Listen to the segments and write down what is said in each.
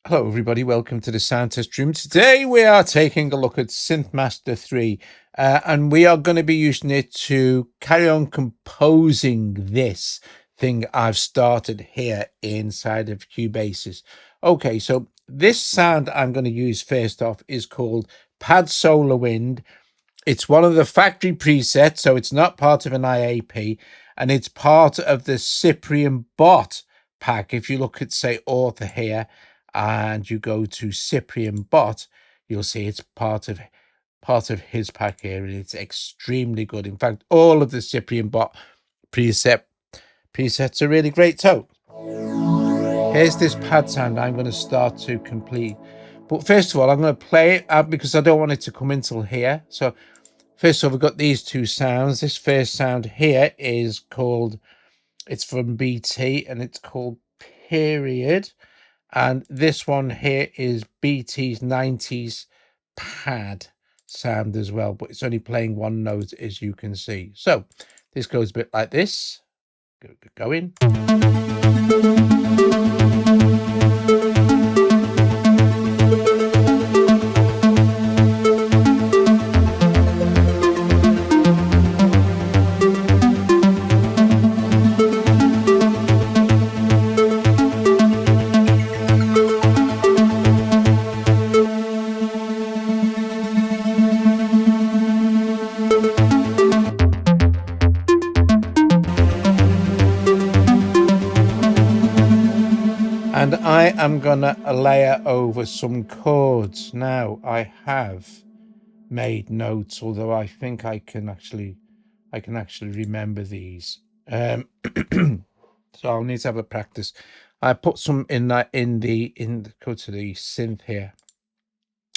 Hello everybody, welcome to the Sound Test Room. Today we are taking a look at SynthMaster 3 and we are going to be using it to carry on composing this thing I've started here inside of Cubasis. Okay, so this sound I'm going to use first off is called Pad Solar Wind. It's one of the factory presets, so it's not part of an IAP, and it's part of the Cyprian bot pack. If you look at, say, author here, and you go to Cyprian bot, you'll see it's part of his pack here, and it's extremely good. In fact, all of the Cyprian bot presets are really great. So here's this pad sound I'm going to start to complete. But first of all, I'm going to play it out because I don't want it to come in till here. So first of all, we've got these two sounds. This first sound here is called, it's from BT, and it's called Period. And this one here is BT's 90s pad sound as well, but it's only playing one note, as you can see. So this goes a bit like this. Go in. And I am gonna layer over some chords. Now I have made notes, although I think I can actually remember these. So I'll need to have a practice. I put some in go to the synth here.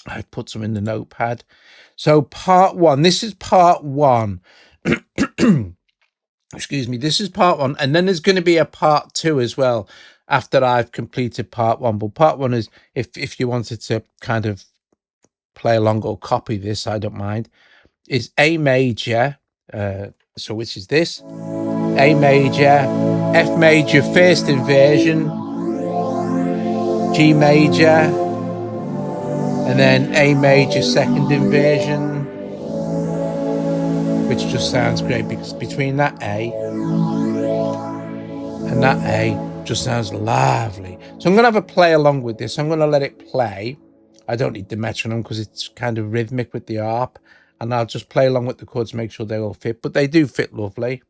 I put some in the notepad. So part one, this is part one. Excuse me, this is part one, and then there's going to be a part two as well after I've completed part one. But part one is, if you wanted to kind of play along or copy this, I don't mind, is A major, so which is this, A major, F major first inversion, G major, and then A major second inversion, which just sounds great because between that A and that A just sounds lovely. So I'm going to have a play along with this. I'm going to let it play. I don't need the metronome because it's kind of rhythmic with the harp, and I'll just play along with the chords, make sure they all fit, but they do fit lovely.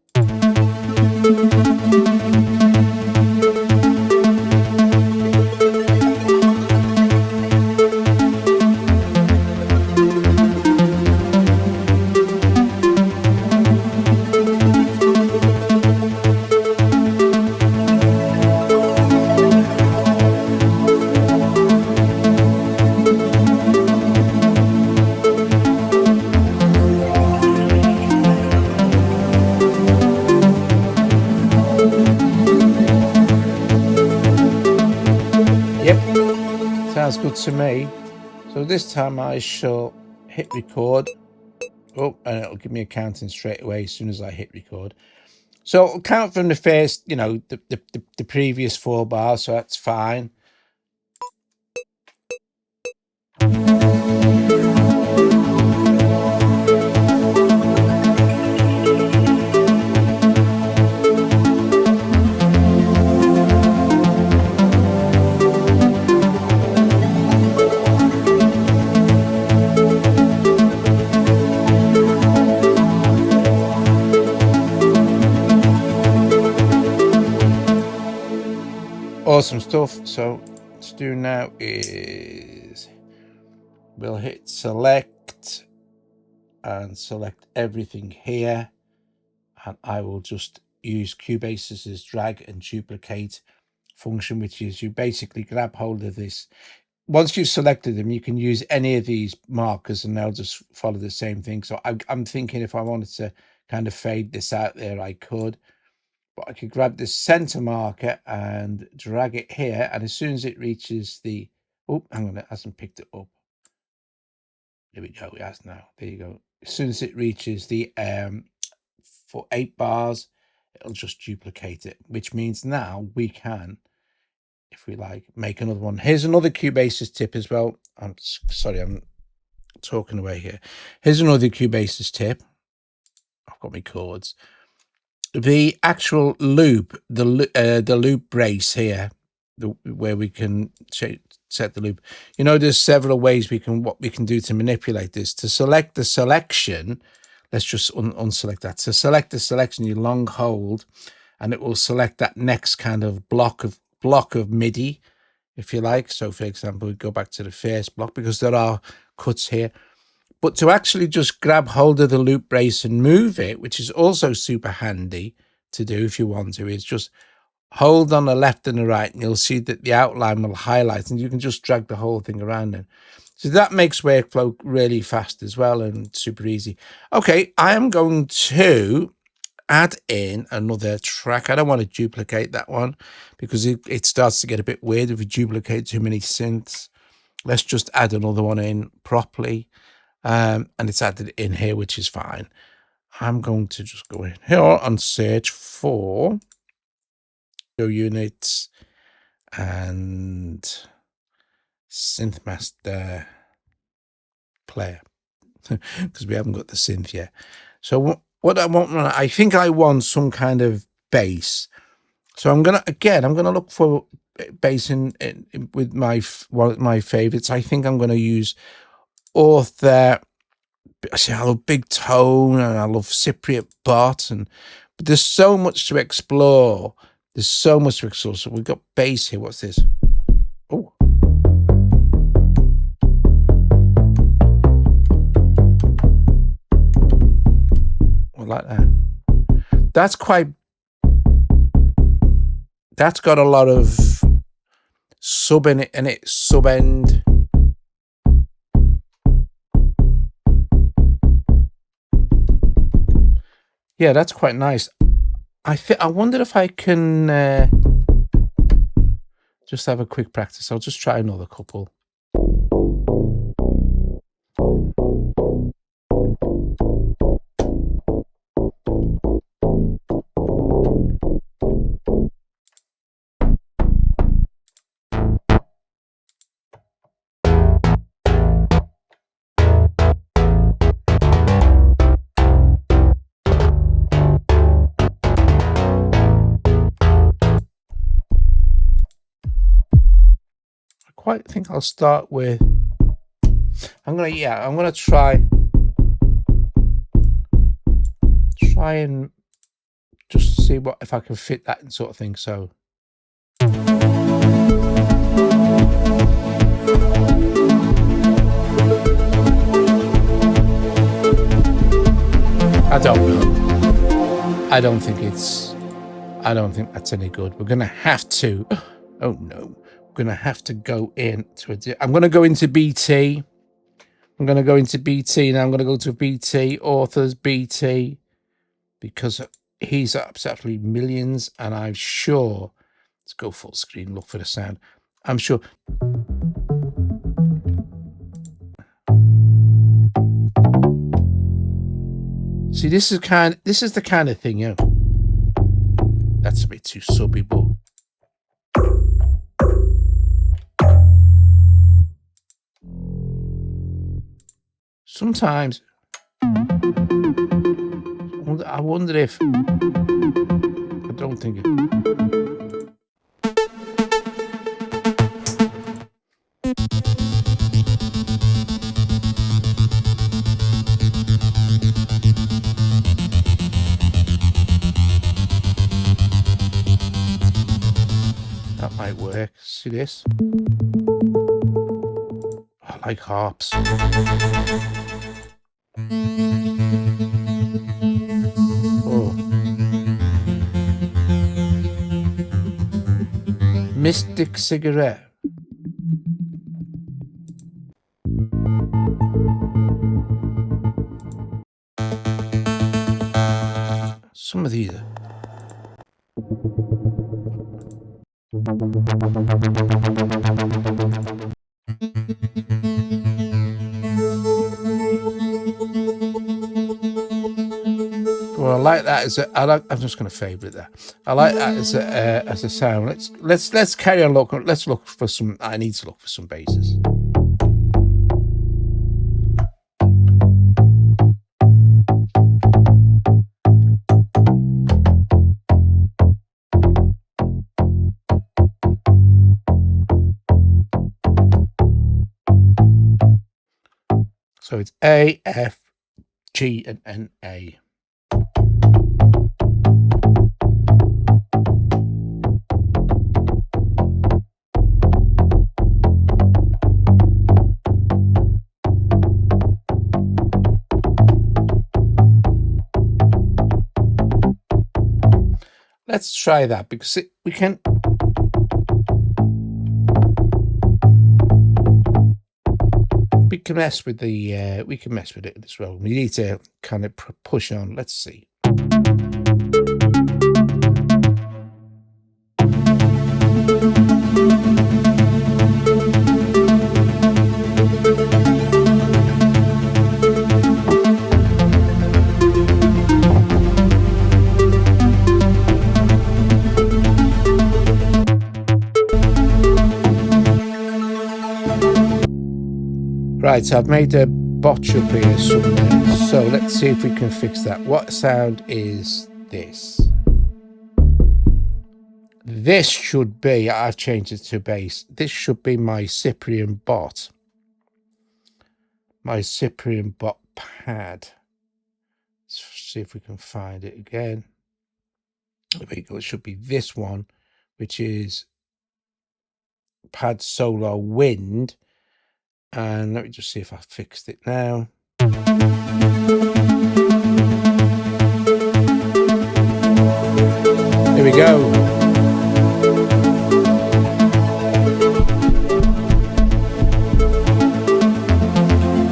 Sounds good to me. So this time I shall hit record. Oh, and it'll give me a counting straight away as soon as I hit record. So I'll count from the first, you know, the previous 4 bars, so that's fine. Awesome stuff. So what to do now is we'll hit select and select everything here, and I will just use Cubasis's drag and duplicate function, which is you basically grab hold of this. Once you've selected them, you can use any of these markers and they'll just follow the same thing. So I'm thinking if I wanted to kind of fade this out there, I could. But I could grab this center marker and drag it here, and as soon as it reaches the, oh, hang on, it hasn't picked it up. There we go, it has now. There you go. As soon as it reaches the for 8 bars, it'll just duplicate it, which means now we can if we like, make another one. Here's another Cubasis tip as well. I'm sorry, I'm talking away here. Here's another Cubasis tip. I've got my chords. The actual loop, the loop brace here, where we can set the loop. You know, there's several ways what we can do to manipulate this. To select the selection, let's just unselect that. To select the selection, you long hold, and it will select that next kind of block of MIDI, if you like. So, for example, we go back to the first block because there are cuts here. But to actually just grab hold of the loop brace and move it, which is also super handy to do if you want to, is just hold on the left and the right, and you'll see that the outline will highlight, and you can just drag the whole thing around it. So that makes workflow really fast as well and super easy. Okay, I am going to add in another track. I don't want to duplicate that one because it starts to get a bit weird if we duplicate too many synths. Let's just add another one in properly. And it's added in here, which is fine. I'm going to just go in here and search for Go Units and SynthMaster player because we haven't got the synth yet. So what I want, I think I want some kind of bass. So I'm gonna look for bass in with one of my favorites. I think I'm gonna use Author. I love Big Tone and I love Cypriot Bot, but there's so much to explore. There's so much to explore. So we've got bass here. What's this? Oh. I like that. That's got a lot of sub in it, sub end. Yeah, that's quite nice. I wonder if I can just have a quick practice. I'll just try another couple. I think I'll start with, I'm gonna try and just see if I can fit that in sort of thing. So I don't know. I don't think that's any good. We're gonna have to, oh no. Going to have to go into I'm going to go into BT. I'm going to go into BT now. I'm going to go to BT, Authors, BT, because he's absolutely millions, and I'm sure, let's go full screen, look for the sound. I'm sure. See, this is the kind of thing, you know. That's a bit too subby, but sometimes I wonder if I don't think it. That might work. See this? I like harps. Oh. Mystic Cigarette. Some of these are. Well, I like that as a. I'm just going to favorite that. I like that as a sound. Let's carry on looking. Let's look for some. I need to look for some basses. So it's A, F, G, and N, A. Let's try that because we can. We can mess with the. We can mess with it as well. We need to kind of push on. Let's see. Right, so I've made a botch up here somewhere. So let's see if we can fix that. What sound is this? This should be, I've changed it to bass. This should be my Cyprian bot. My Cyprian bot pad. Let's see if we can find it again. There we go. It should be this one, which is pad solo wind. And let me just see if I fixed it now. Here we go.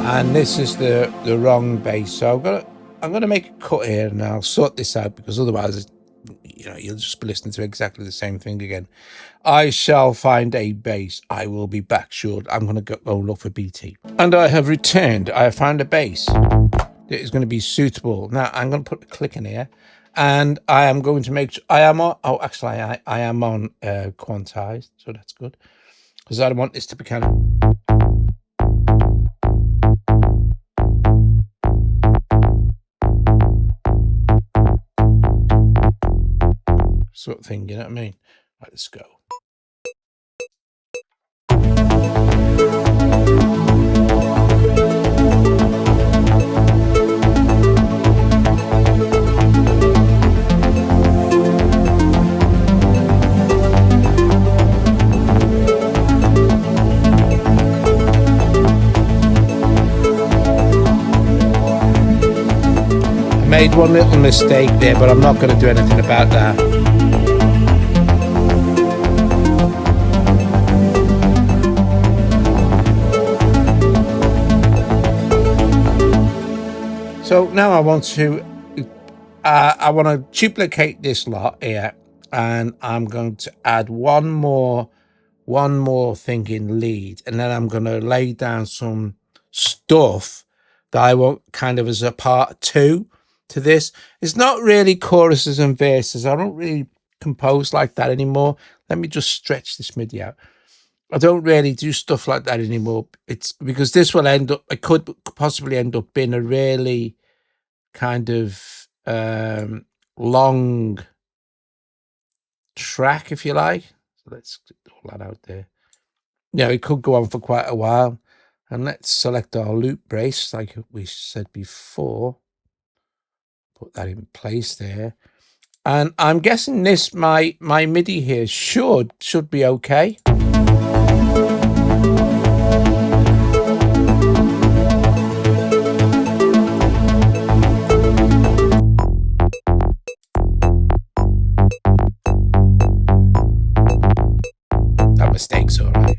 And this is the wrong bass. So I'm gonna make a cut here and I'll sort this out because otherwise, you know, you'll just be listening to exactly the same thing again. I shall find a bass. I will be back short. I'm going to go look for BT. And I have returned. I have found a bass that is going to be suitable. Now, I'm going to put a click in here. And I am going to make... I am on... Oh, actually, I am on quantized. So that's good. Because I don't want this to be kind of... sort of thing, you know what I mean? Right, let's go. I made one little mistake there, but I'm not going to do anything about that. So now I want to duplicate this lot here, and I'm going to add one more thing in lead, and then I'm going to lay down some stuff that I want kind of as a part 2 to this. It's not really choruses and verses. I don't really compose like that anymore. Let me just stretch this MIDI out. I don't really do stuff like that anymore. It's because this will end up, it could possibly end up being a really kind of long track, if you like. So let's get all that out there. Yeah, it could go on for quite a while. And let's select our loop brace, like we said before. Put that in place there. And I'm guessing this, my MIDI here should be okay. Mistakes, all right.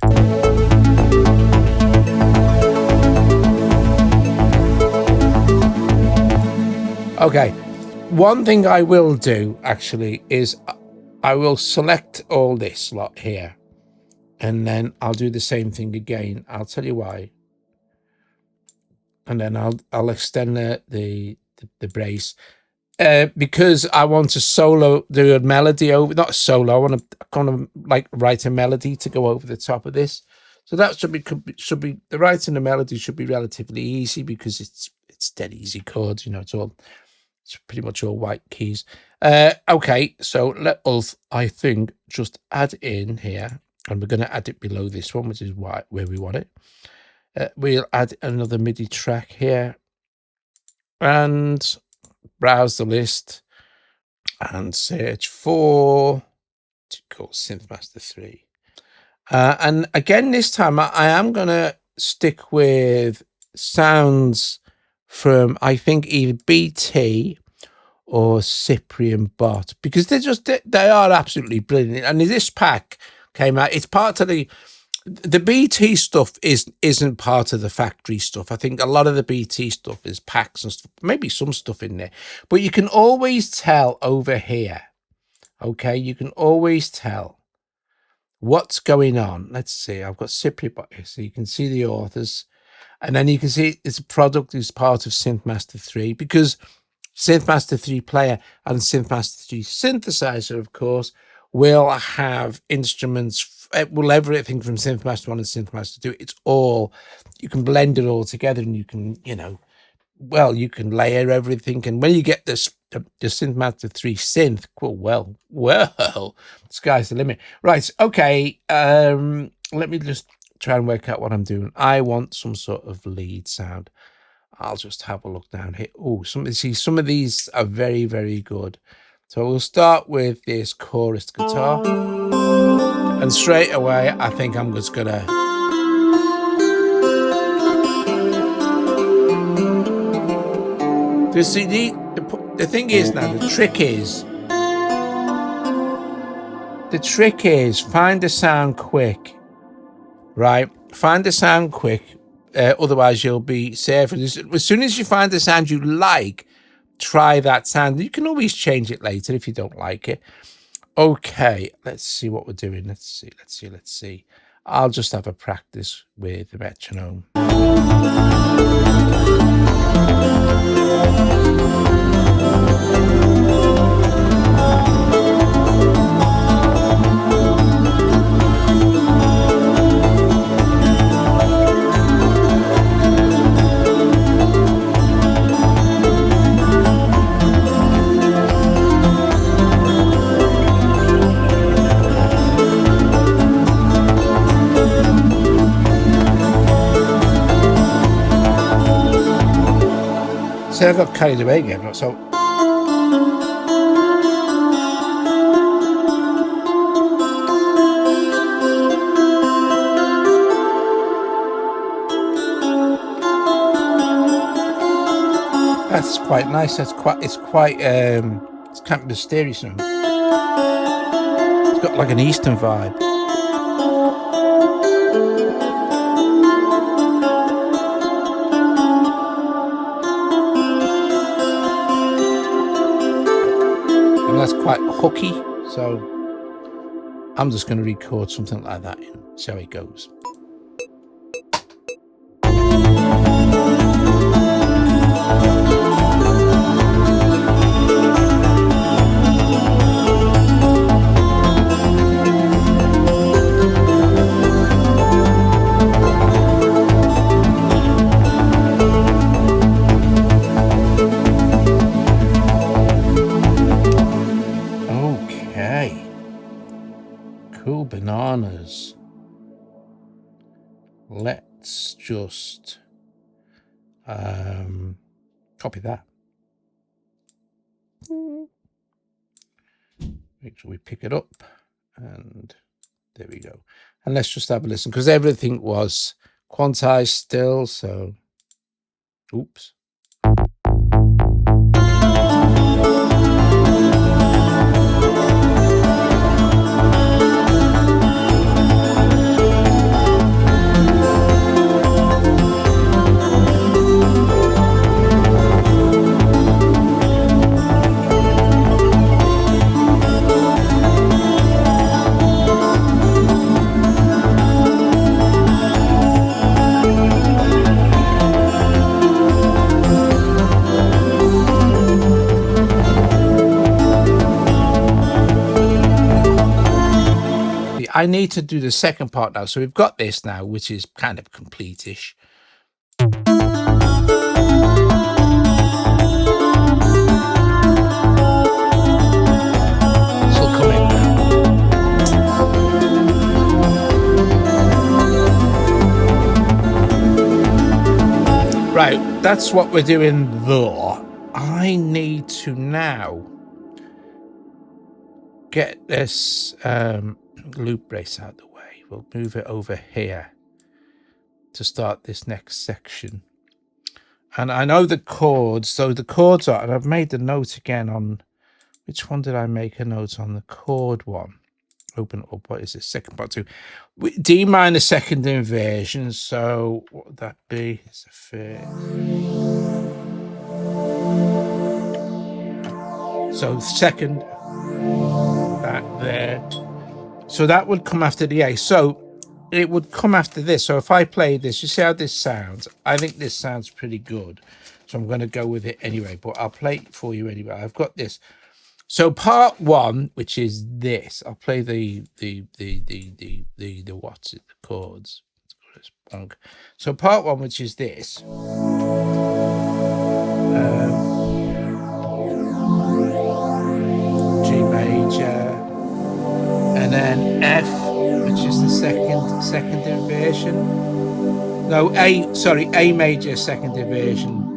Okay, one thing I will do actually is I will select all this lot here, and then I'll do the same thing again. I'll tell you why, and then I'll extend the brace. because I want to do a melody over, not solo. I want to kind of like write a melody to go over the top of this. So that should be the writing the melody should be relatively easy because it's dead easy chords. You know, it's pretty much all white keys. Okay, so let us, I think, just add in here, and we're going to add it below this one, which is where we want it. We'll add another MIDI track here and browse the list and search for SynthMaster 3. And again, this time I am going to stick with sounds from, I think, either BT or Cyprian Bot, because they are absolutely brilliant. And this pack came out, it's part of the BT stuff isn't part of the factory stuff. I think a lot of the BT stuff is packs and stuff, maybe some stuff in there, but you can always tell over here. Okay, you can always tell what's going on. Let's see, I've got Cyprian Bot here, so you can see the authors, and then you can see it's a product is part of SynthMaster 3, because SynthMaster 3 player and SynthMaster 3 synthesizer, of course, will have instruments, will everything from SynthMaster 1 and SynthMaster 2. It's all, you can blend it all together, and you can, you know, well, you can layer everything. And when you get this, the SynthMaster 3 synth, well, sky's the limit. Right, okay, let me just try and work out what I'm doing. I want some sort of lead sound. I'll just have a look down here. Oh, some of these are very, very good. So we'll start with this chorus guitar, and straight away I think I'm just gonna the thing is now, the trick is find the sound quick, right? Find the sound quick. Otherwise you'll be surfing. As soon as you find the sound you like, try that sound. You can always change it later if you don't like it. Okay, let's see what we're doing. Let's see. I'll just have a practice with the metronome. I got carried away again, so that's quite nice. It's kind of mysterious. It's got like an Eastern vibe. That's quite hooky, so I'm just going to record something like that and see how it goes. Cool bananas. Let's just copy that. Make sure we pick it up, and there we go. And let's just have a listen, because everything was quantized still, so oops. I need to do the second part now. So we've got this now, which is kind of complete-ish. Right, that's what we're doing there. I need to now get this loop brace out of the way. We'll move it over here to start this next section. And I know the chords, so the chords are, and I've made the note again on, which one did I make a note on? The chord one. Open it up, what is this? Second part 2. D minor second inversion, so what would that be? It's a fifth. So second, that there. So that would come after the A. So it would come after this. So if I play this, you see how this sounds? I think this sounds pretty good. So I'm going to go with it anyway, but I'll play it for you anyway. I've got this. So part 1, which is this, I'll play the what's it, the chords. So part 1, which is this. G major, and then F, which is the second inversion. No, A major second inversion.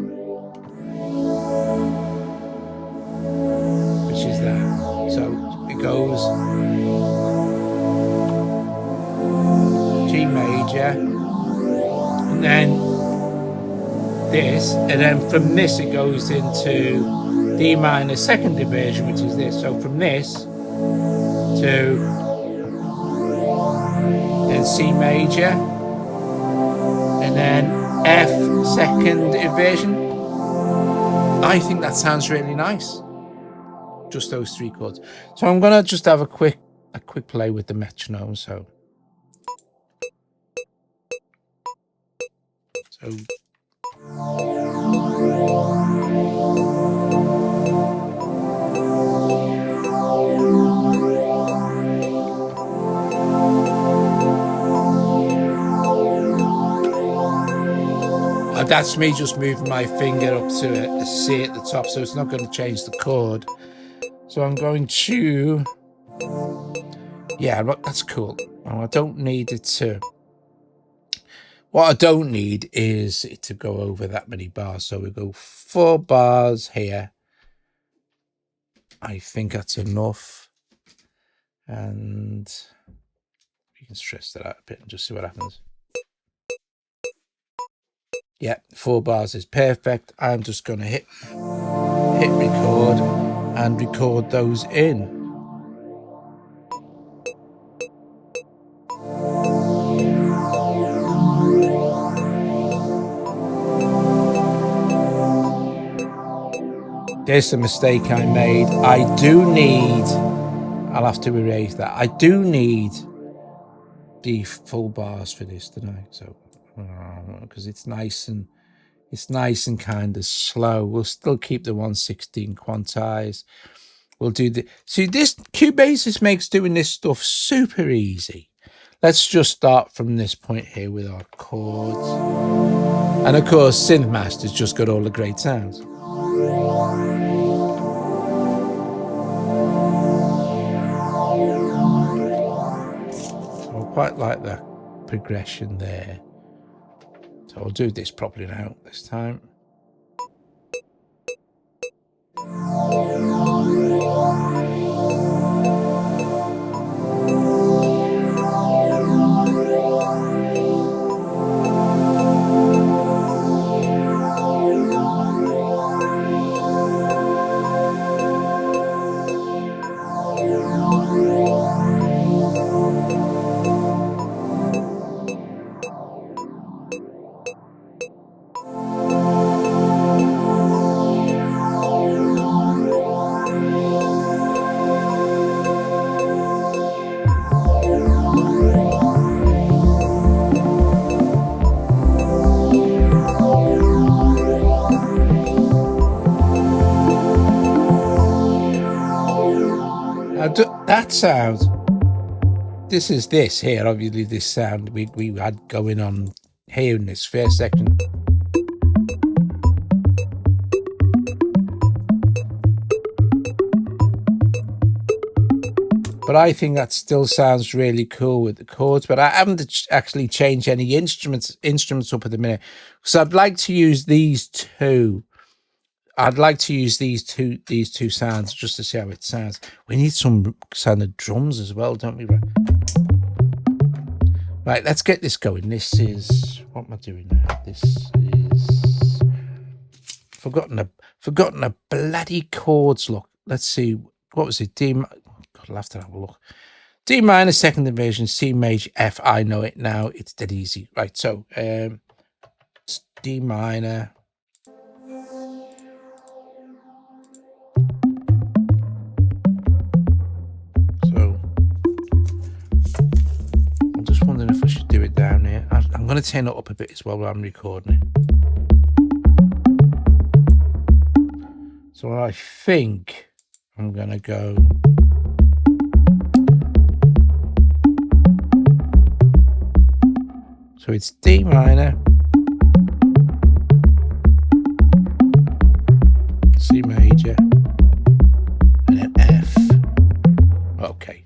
Is that so it goes G major and then this, and then from this it goes into D minor second inversion, which is this. So from this to then C major and then F second inversion. I think that sounds really nice. Just those 3 chords. So I'm gonna just have a quick play with the metronome. So that's me just moving my finger up to a C at the top, so it's not going to change the chord. So I'm going to, yeah, that's cool. I don't need it to, what I don't need is it to go over that many bars. So we go 4 bars here. I think that's enough. And you can stress that out a bit and just see what happens. Yeah, 4 bars is perfect. I'm just going to hit record and record those in. There's a mistake I made. I do need, I'll have to erase that. I do need the full bars for this tonight. So, because it's nice and kind of slow. We'll still keep the 116 quantize. We'll do the, see, this Cubasis makes doing this stuff super easy. Let's just start from this point here with our chords. And of course, SynthMaster's just got all the great sounds. I quite like that progression there. So I'll do this properly now this time. That sounds this is this here, obviously this sound we had going on here in this first section. But I think that still sounds really cool with the chords. But I haven't actually changed any instruments up at the minute. So I'd like to use these two. I'd like to use these two sounds just to see how it sounds. We need some sound of drums as well, don't we? Right, let's get this going. This is, what am I doing now? This is forgotten a bloody chords. Look, let's see. What was it? God, I'll have to have a look. D minor, second inversion, C major, F. I know it now. It's dead easy. Right, so it's D minor. So I'm just wondering if I should do it down here. I'm going to turn it up a bit as well while I'm recording it. So I think I'm going to go. So it's D minor, C major, and then F. Okay.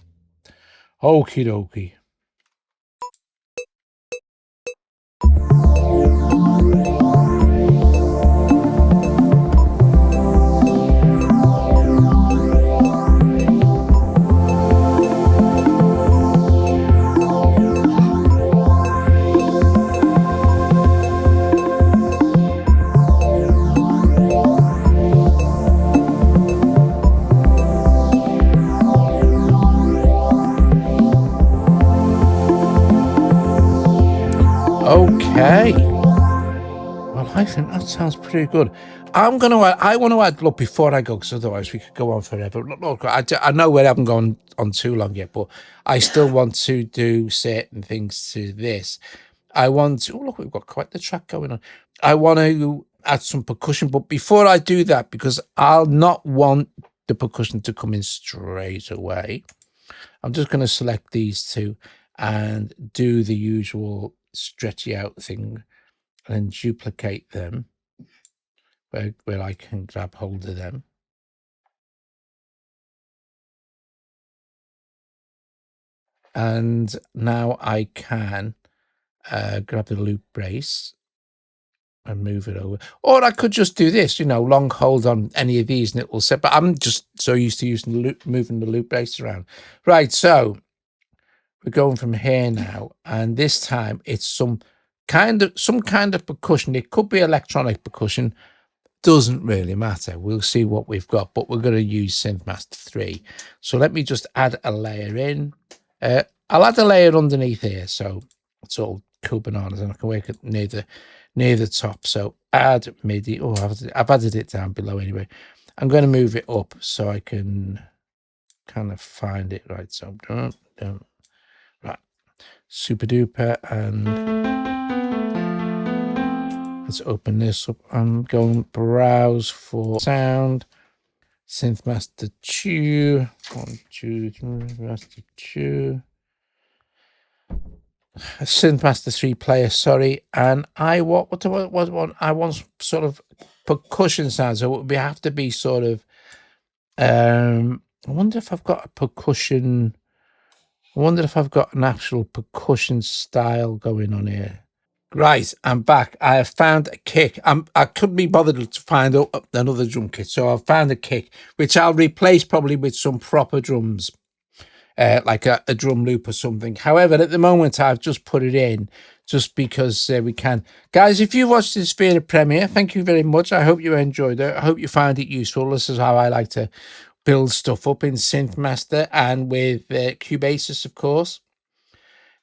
Okie dokie. Okay. Well, I think that sounds pretty good. I want to add, look, before I go, because otherwise we could go on forever. Look, I know we haven't gone on too long yet, but I still want to do certain things to this. I want to, oh, look, we've got quite the track going on. I want to add some percussion, but before I do that, because I'll not want the percussion to come in straight away, I'm just going to select these two and do the usual stretchy out thing and duplicate them where I can grab hold of them. And now I can grab the loop brace and move it over. Or I could just do this, long hold on any of these and it will set. But I'm just so used to using moving the loop brace around. Right, so we're going from here now, and this time it's some kind of percussion. It could be electronic percussion. Doesn't really matter. We'll see what we've got, but we're going to use SynthMaster 3. So let me just add a layer in. I'll add a layer underneath here, so it's all cool bananas, and I can work it near the top. So add MIDI. Oh, I've added it down below anyway. I'm going to move it up so I can kind of find it. Right, so right, super duper, and let's open this up. I'm going browse for sound. SynthMaster 2. 1, 2, 3, Master 2. SynthMaster 3 player, sorry. And what do I want? I want sort of percussion sound. So it would have to be sort of I wonder if I've got a percussion. I wonder if I've got an actual percussion style going on here. Right, I'm back. I have found a kick. I couldn't be bothered to find another drum kit, so I've found a kick, which I'll replace probably with some proper drums, like a drum loop or something. However, at the moment, I've just put it in just because we can. Guys, if you watched this via the premiere, thank you very much. I hope you enjoyed it. I hope you found it useful. This is how I like to build stuff up in SynthMaster and with Cubasis, of course.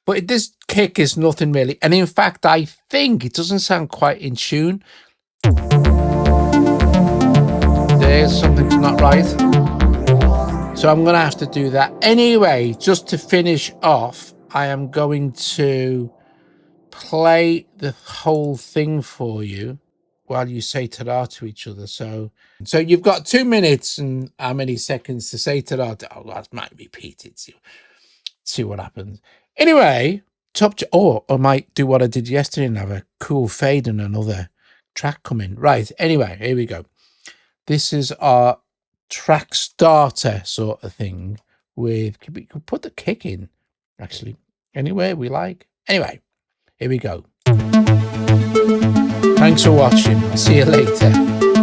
But this kick is nothing really. And in fact, I think it doesn't sound quite in tune. There's something's not right. So I'm going to have to do that. Anyway, just to finish off, I am going to play the whole thing for you while you say ta-da to each other. So you've got 2 minutes and how many seconds to say ta-da? Oh, that might repeat it. See what happens. Anyway, oh, I might do what I did yesterday and have a cool fade and another track coming. Right, anyway, here we go. This is our track starter sort of thing with, we could put the kick in, actually, anywhere we like. Anyway, here we go. Thanks for watching. See you later.